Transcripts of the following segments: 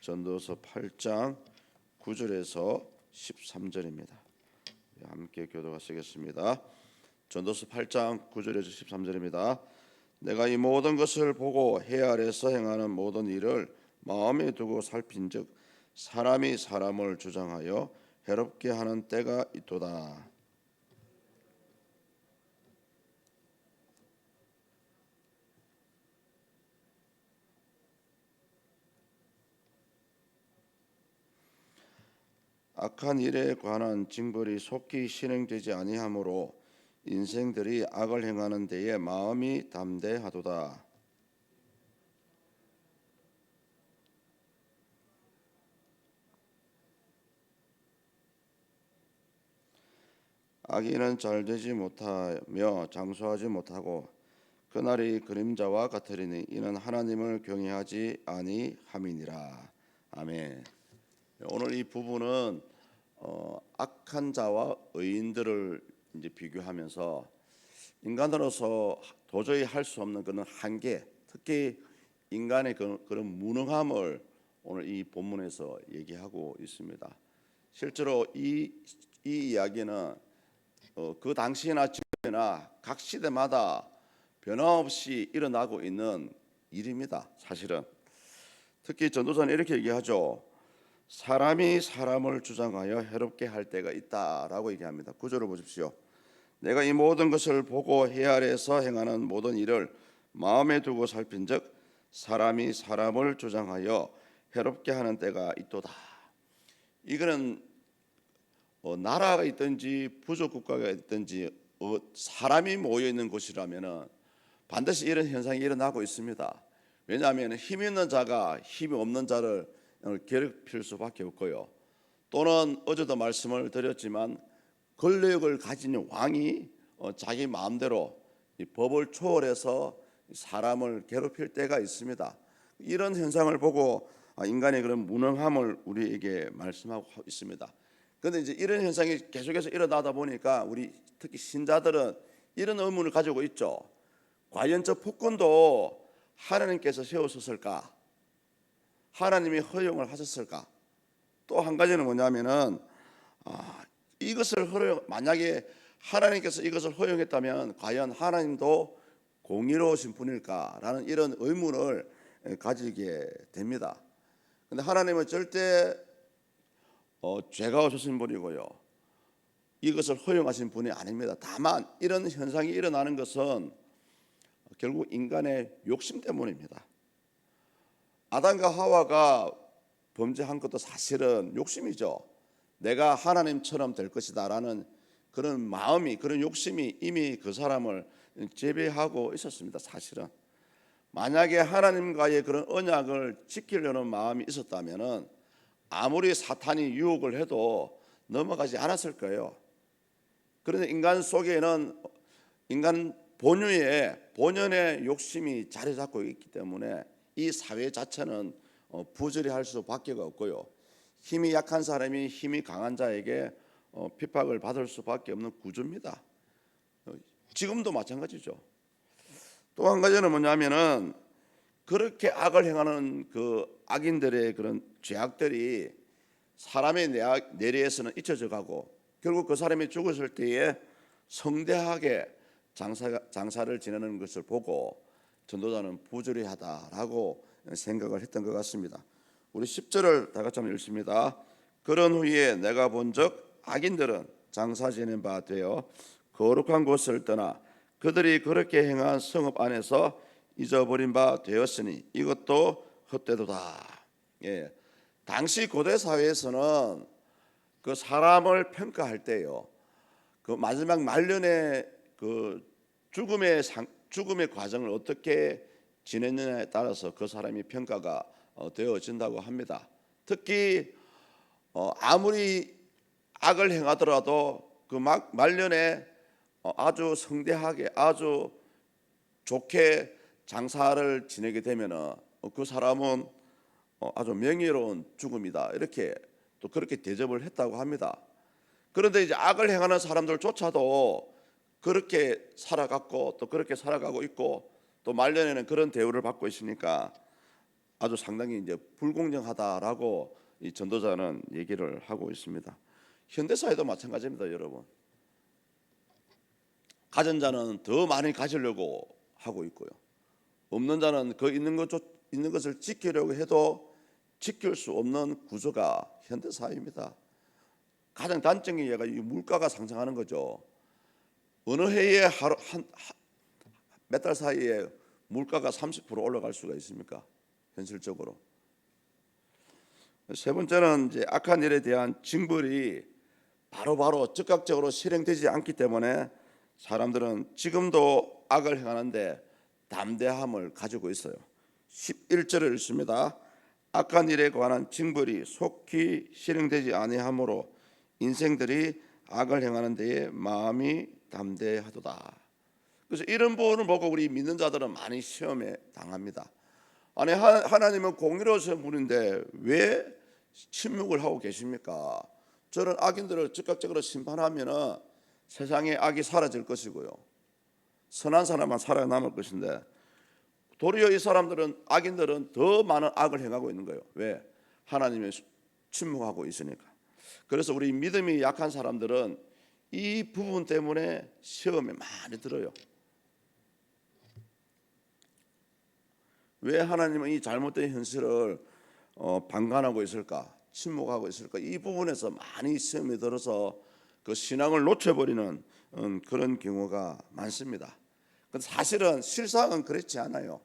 전도서 8장 9절에서 13절입니다. 함께 교독하시겠습니다. 전도서 8장 9절에서 13절입니다. 내가 이 모든 것을 보고 해 아래서 행하는 모든 일을 마음에 두고 살핀즉 사람이 사람을 주장하여 해롭게 하는 때가 있도다. 악한 일에 관한 징벌이 속히 실행되지 아니하므로 인생들이 악을 행하는 데에 마음이 담대하도다. 악인은 잘되지 못하며 장수하지 못하고 그날이 그림자와 같으리니 이는 하나님을 경외하지 아니함이니라. 아멘. 오늘 이 부분은 악한 자와 의인들을 이제 비교하면서 인간으로서 도저히 할 수 없는 그런 한계, 특히 인간의 그런 무능함을 오늘 이 본문에서 얘기하고 있습니다. 실제로 이 이야기는 그 당시나 지금이나 각 시대마다 변함없이 일어나고 있는 일입니다. 사실은 특히 전도서는 이렇게 얘기하죠. 사람이 사람을 주장하여 해롭게 할 때가 있다라고 얘기합니다. 구절을 보십시오. 내가 이 모든 것을 보고 해 아래에서 행하는 모든 일을 마음에 두고 살핀즉 사람이 사람을 주장하여 해롭게 하는 때가 있도다. 이거는 나라가 있든지 부족 국가가 있든지 사람이 모여 있는 곳이라면은 반드시 이런 현상이 일어나고 있습니다. 왜냐하면 힘 있는 자가 힘이 없는 자를 괴롭힐 수밖에 없고요. 또는 어제도 말씀을 드렸지만 권력을 가진 왕이 자기 마음대로 법을 초월해서 사람을 괴롭힐 때가 있습니다. 이런 현상을 보고 인간의 그런 무능함을 우리에게 말씀하고 있습니다. 그런데 이제 이런 현상이 계속해서 일어나다 보니까 우리 특히 신자들은 이런 의문을 가지고 있죠. 과연 저 폭군도 하나님께서 세우셨을까? 하나님이 허용을 하셨을까? 또 한 가지는 뭐냐면은 이것을 만약에 하나님께서 이것을 허용했다면 과연 하나님도 공의로우신 분일까라는 이런 의문을 가지게 됩니다. 그런데 하나님은 절대 죄가 없으신 분이고요. 이것을 허용하신 분이 아닙니다. 다만 이런 현상이 일어나는 것은 결국 인간의 욕심 때문입니다. 아담과 하와가 범죄한 것도 사실은 욕심이죠. 내가 하나님처럼 될 것이다라는 그런 마음이, 그런 욕심이 이미 그 사람을 지배하고 있었습니다. 사실은 만약에 하나님과의 그런 언약을 지키려는 마음이 있었다면은 아무리 사탄이 유혹을 해도 넘어가지 않았을 거예요. 그런데 인간 속에는 인간 본연의 욕심이 자리 잡고 있기 때문에 이 사회 자체는 부조리할 수밖에 없고요. 힘이 약한 사람이 힘이 강한 자에게 핍박을 받을 수밖에 없는 구조입니다. 지금도 마찬가지죠. 또 한 가지는 뭐냐면은 그렇게 악을 행하는 그 악인들의 그런 죄악들이 사람의 내리에서는 잊혀져 가고 결국 그 사람이 죽었을 때에 성대하게 장사를 지내는 것을 보고 전도자는 부조리하다라고 생각을 했던 것 같습니다. 우리 10절을 다 같이 한번 읽습니다. 그런 후에 내가 본즉 악인들은 장사 지낸 바 되어 거룩한 곳을 떠나 그들이 그렇게 행한 성읍 안에서 잊어버린 바 되었으니 이것도 헛되도다. 예, 당시 고대 사회에서는 그 사람을 평가할 때요, 그 마지막 말년에 그 죽음의 과정을 어떻게 지냈느냐에 따라서 그 사람이 평가가 되어진다고 합니다. 특히 아무리 악을 행하더라도 그 말년에 아주 성대하게 아주 좋게 장사를 지내게 되면은 그 사람은 아주 명예로운 죽음이다 이렇게 또 그렇게 대접을 했다고 합니다. 그런데 이제 악을 행하는 사람들조차도 그렇게 살아갔고 또 그렇게 살아가고 있고 또 말년에는 그런 대우를 받고 있으니까 아주 상당히 이제 불공정하다라고 이 전도자는 얘기를 하고 있습니다. 현대 사회도 마찬가지입니다, 여러분. 가진 자는 더 많이 가지려고 하고 있고요. 없는 자는 그 있는 것을 지키려고 해도 지킬 수 없는 구조가 현대 사회입니다. 가장 단점이 얘가 이 물가가 상승하는 거죠. 어느 해에 몇 달 사이에 물가가 30% 올라갈 수가 있습니까? 현실적으로. 세 번째는 이제 악한 일에 대한 징벌이 바로바로 즉각적으로 실행되지 않기 때문에 사람들은 지금도 악을 행하는데 담대함을 가지고 있어요. 11절을 읽습니다. 악한 일에 관한 징벌이 속히 실행되지 아니하므로 인생들이 악을 행하는 데에 마음이 담대하도다. 그래서 이런 부분을 보고 우리 믿는 자들은 많이 시험에 당합니다. 아니 하나님은 공의로우신 분인데 왜 침묵을 하고 계십니까? 저런 악인들을 즉각적으로 심판하면은 세상에 악이 사라질 것이고요, 선한 사람만 살아남을 것인데 도리어 이 사람들은, 악인들은 더 많은 악을 행하고 있는 거예요. 왜? 하나님이 침묵하고 있으니까. 그래서 우리 믿음이 약한 사람들은 이 부분 때문에 시험에 많이 들어요. 왜 하나님은 이 잘못된 현실을 방관하고 있을까, 침묵하고 있을까? 이 부분에서 많이 시험에 들어서 그 신앙을 놓쳐버리는 그런 경우가 많습니다. 근데 사실은 실상은 그렇지 않아요.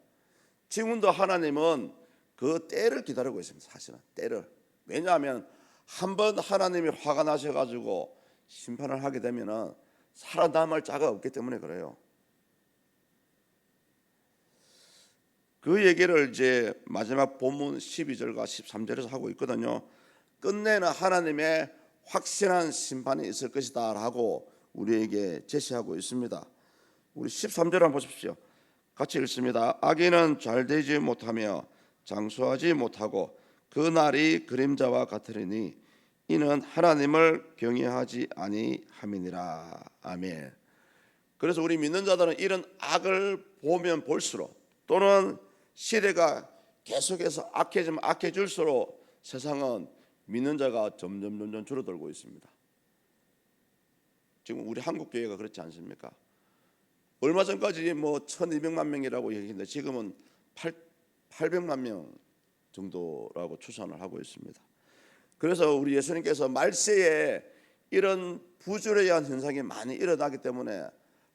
지금도 하나님은 그 때를 기다리고 있습니다. 사실은 때를. 왜냐하면 한번 하나님이 화가 나셔가지고 심판을 하게 되면은 살아남을 자가 없기 때문에 그래요. 그 얘기를 이제 마지막 본문 12절과 13절에서 하고 있거든요. 끝내는 하나님의 확실한 심판이 있을 것이다 라고 우리에게 제시하고 있습니다. 우리 13절 한번 보십시오. 같이 읽습니다. 악인은 잘되지 못하며 장수하지 못하고 그 날이 그림자와 같으리니 이는 하나님을 경외하지 아니함이니라. 아멘. 그래서 우리 믿는 자들은 이런 악을 보면 볼수록, 또는 시대가 계속해서 악해지면 악해질수록 세상은 믿는 자가 점점 줄어들고 있습니다. 지금 우리 한국 교회가 그렇지 않습니까? 얼마 전까지 뭐 1200만 명이라고 얘기했는데 지금은 800만 명 정도라고 추산을 하고 있습니다. 그래서 우리 예수님께서 말세에 이런 부조리한 현상이 많이 일어나기 때문에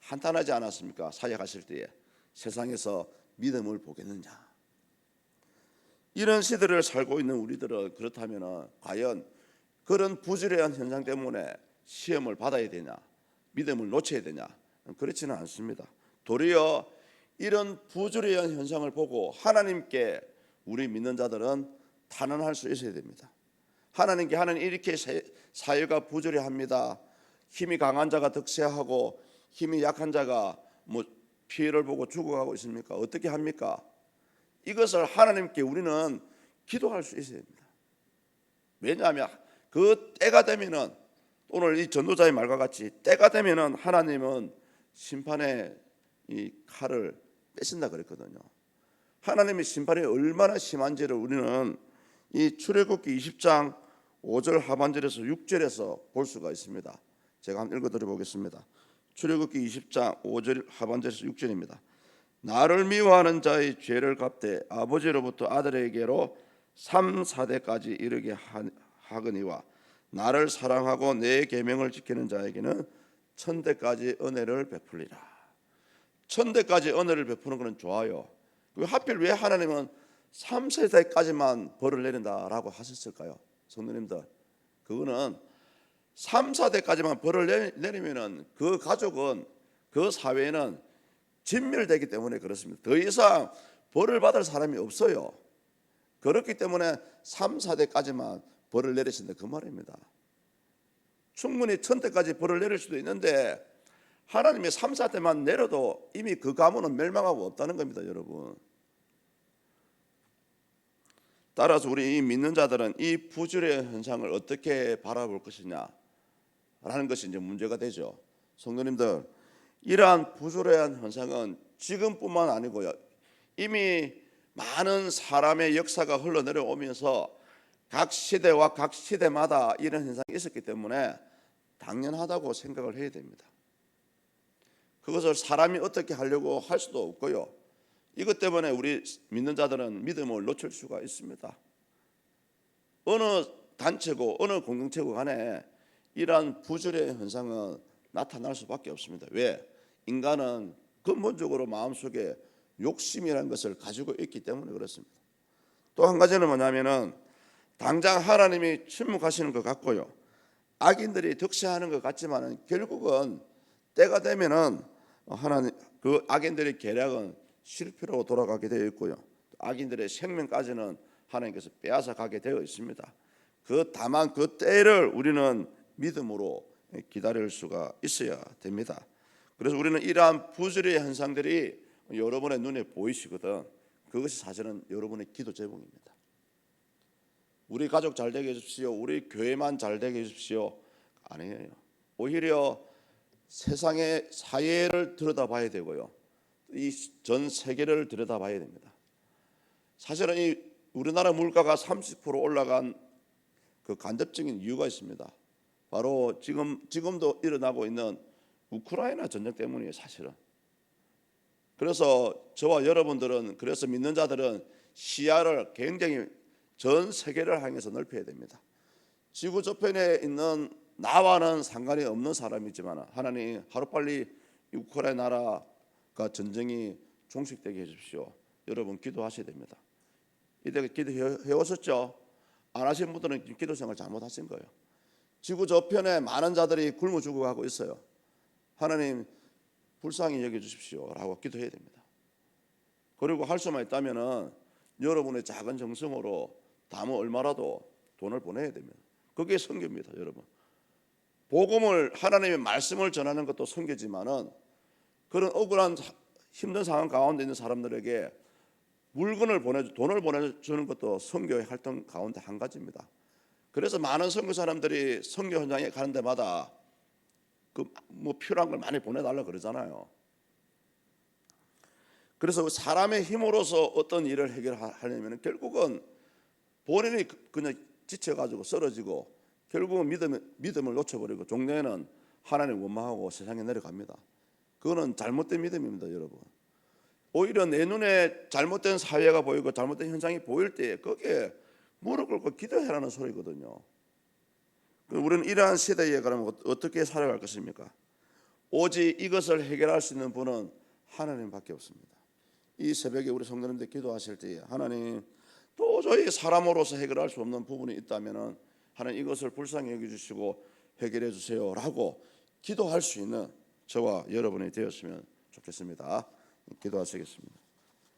한탄하지 않았습니까? 사역하실 때에 세상에서 믿음을 보겠느냐. 이런 시대를 살고 있는 우리들은 그렇다면 과연 그런 부조리한 현상 때문에 시험을 받아야 되냐, 믿음을 놓쳐야 되냐? 그렇지는 않습니다. 도리어 이런 부조리한 현상을 보고 하나님께 우리 믿는 자들은 탄원할 수 있어야 됩니다. 하나님께 하나님 이렇게 사회가 부조리합니다. 힘이 강한 자가 득세하고 힘이 약한 자가 뭐 피해를 보고 죽어가고 있습니까? 어떻게 합니까? 이것을 하나님께 우리는 기도할 수 있어야 됩니다. 왜냐하면 그 때가 되면은, 오늘 이 전도자의 말과 같이 때가 되면은 하나님은 심판의 이 칼을 빼신다 그랬거든요. 하나님의 심판이 얼마나 심한지를 우리는 이 출애굽기 20장 5절 하반절에서 6절에서 볼 수가 있습니다. 제가 한번 읽어드려 보겠습니다. 출애굽기 20장 5절 하반절에서 6절입니다. 나를 미워하는 자의 죄를 갚되 아버지로부터 아들에게로 3, 4대까지 이르게 하거니와 나를 사랑하고 내 계명을 지키는 자에게는 1000대까지 은혜를 베풀리라. 1000대까지 은혜를 베푸는 것은 좋아요. 하필 왜 하나님은 3세대까지만 벌을 내린다라고 하셨을까요? 성도님들, 그거는 3, 4대까지만 벌을 내리면은 그 가족은, 그 사회는 진멸되기 때문에 그렇습니다. 더 이상 벌을 받을 사람이 없어요. 그렇기 때문에 3, 4대까지만 벌을 내리신다 그 말입니다. 충분히 1000대까지 벌을 내릴 수도 있는데 하나님이 3, 4대만 내려도 이미 그 가문은 멸망하고 없다는 겁니다, 여러분. 따라서 우리 이 믿는 자들은 이 부조리의 현상을 어떻게 바라볼 것이냐라는 것이 이제 문제가 되죠. 성도님들, 이러한 부조리한 현상은 지금뿐만 아니고요, 이미 많은 사람의 역사가 흘러내려오면서 각 시대와 각 시대마다 이런 현상이 있었기 때문에 당연하다고 생각을 해야 됩니다. 그것을 사람이 어떻게 하려고 할 수도 없고요. 이것 때문에 우리 믿는 자들은 믿음을 놓칠 수가 있습니다. 어느 단체고 어느 공동체고 간에 이러한 부조리의 현상은 나타날 수밖에 없습니다. 왜? 인간은 근본적으로 마음속에 욕심이라는 것을 가지고 있기 때문에 그렇습니다. 또 한 가지는 뭐냐면은 당장 하나님이 침묵하시는 것 같고요, 악인들이 득세하는 것 같지만은 결국은 때가 되면은 하나님 그 악인들의 계략은 실패로 돌아가게 되어 있고요, 악인들의 생명까지는 하나님께서 빼앗아 가게 되어 있습니다. 다만 그 때를 우리는 믿음으로 기다릴 수가 있어야 됩니다. 그래서 우리는 이러한 부조리의 현상들이 여러분의 눈에 보이시거든 그것이 사실은 여러분의 기도 제목입니다. 우리 가족 잘 되게 해주십시오, 우리 교회만 잘 되게 해주십시오, 아니에요. 오히려 세상의 사회를 들여다봐야 되고요, 이 전 세계를 들여다봐야 됩니다. 사실은 이 우리나라 물가가 30% 올라간 그 간접적인 이유가 있습니다. 바로 지금도 일어나고 있는 우크라이나 전쟁 때문이에요, 사실은. 그래서 저와 여러분들은, 그래서 믿는 자들은 시야를 굉장히 전 세계를 향해서 넓혀야 됩니다. 지구 저편에 있는 나와는 상관이 없는 사람이지만 하나님 하루빨리 우크라이나 나라가 전쟁이 종식되게 해주십시오. 여러분 기도하셔야 됩니다. 이때 기도해 오셨죠? 안 하신 분들은 기도 생활 잘못하신 거예요. 지구 저편에 많은 자들이 굶어 죽어가고 있어요. 하나님 불쌍히 여겨주십시오 라고 기도해야 됩니다. 그리고 할 수만 있다면 여러분의 작은 정성으로 담은 얼마라도 돈을 보내야 됩니다. 그게 선교입니다. 여러분, 복음을, 하나님의 말씀을 전하는 것도 선교지만은 그런 억울한 힘든 상황 가운데 있는 사람들에게 돈을 보내주는 것도 선교의 활동 가운데 한 가지입니다. 그래서 많은 선교 사람들이 선교 현장에 가는 데마다 필요한 걸 많이 보내달라 그러잖아요. 그래서 사람의 힘으로서 어떤 일을 해결하려면 결국은 본인이 그냥 지쳐가지고 쓰러지고 결국은 믿음을 놓쳐버리고 종래에는 하나님 원망하고 세상에 내려갑니다. 그거는 잘못된 믿음입니다, 여러분. 오히려 내 눈에 잘못된 사회가 보이고 잘못된 현상이 보일 때 거기에 무릎 꿇고 기도해라는 소리거든요. 우리는 이러한 시대에 그러면 어떻게 살아갈 것입니까? 오직 이것을 해결할 수 있는 분은 하나님밖에 없습니다. 이 새벽에 우리 성도님들 기도하실 때 하나님 도저히 사람으로서 해결할 수 없는 부분이 있다면 하나님 이것을 불쌍히 여겨주시고 해결해 주세요 라고 기도할 수 있는 저와 여러분이 되었으면 좋겠습니다. 기도하시겠습니다.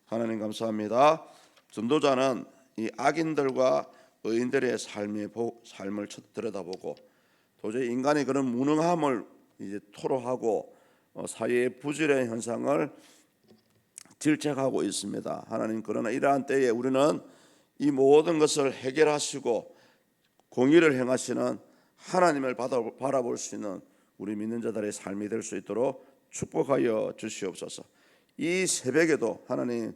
하나님 감사합니다. 전도자는 이 악인들과 의인들의 삶을 들여다보고 도저히 인간의 그런 무능함을 이제 토로하고 사회의 부질의 현상을 질책하고 있습니다. 하나님, 그러나 이러한 때에 우리는 이 모든 것을 해결하시고 공의를 행하시는 하나님을 바라볼 수 있는 우리 믿는 자들의 삶이 될 수 있도록 축복하여 주시옵소서. 이 새벽에도 하나님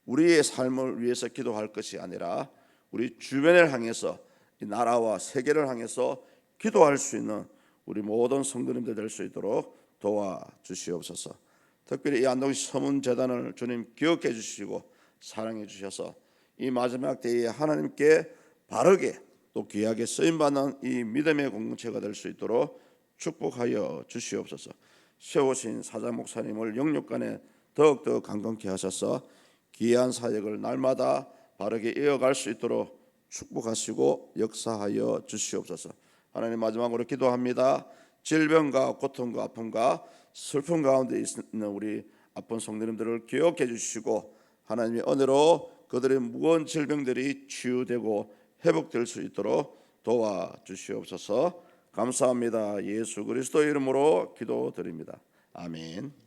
우리의 삶을 위해서 기도할 것이 아니라 우리 주변을 향해서 이 나라와 세계를 향해서 기도할 수 있는 우리 모든 성도님들 될 수 있도록 도와주시옵소서. 특별히 이 안동시 서문재단을 주님 기억해 주시고 사랑해 주셔서 이 마지막 때에 하나님께 바르게 또 귀하게 쓰임받는 이 믿음의 공동체가 될 수 있도록 축복하여 주시옵소서. 세우신 사장 목사님을 영육간에 더욱더 강건케 하셔서 귀한 사역을 날마다 바르게 이어갈 수 있도록 축복하시고 역사하여 주시옵소서. 하나님, 마지막으로 기도합니다. 질병과 고통과 아픔과 슬픔 가운데 있는 우리 아픈 성도님들을 기억해 주시고 하나님의 은혜로 그들의 무거운 질병들이 치유되고 회복될 수 있도록 도와주시옵소서. 감사합니다. 예수 그리스도의 이름으로 기도드립니다. 아멘.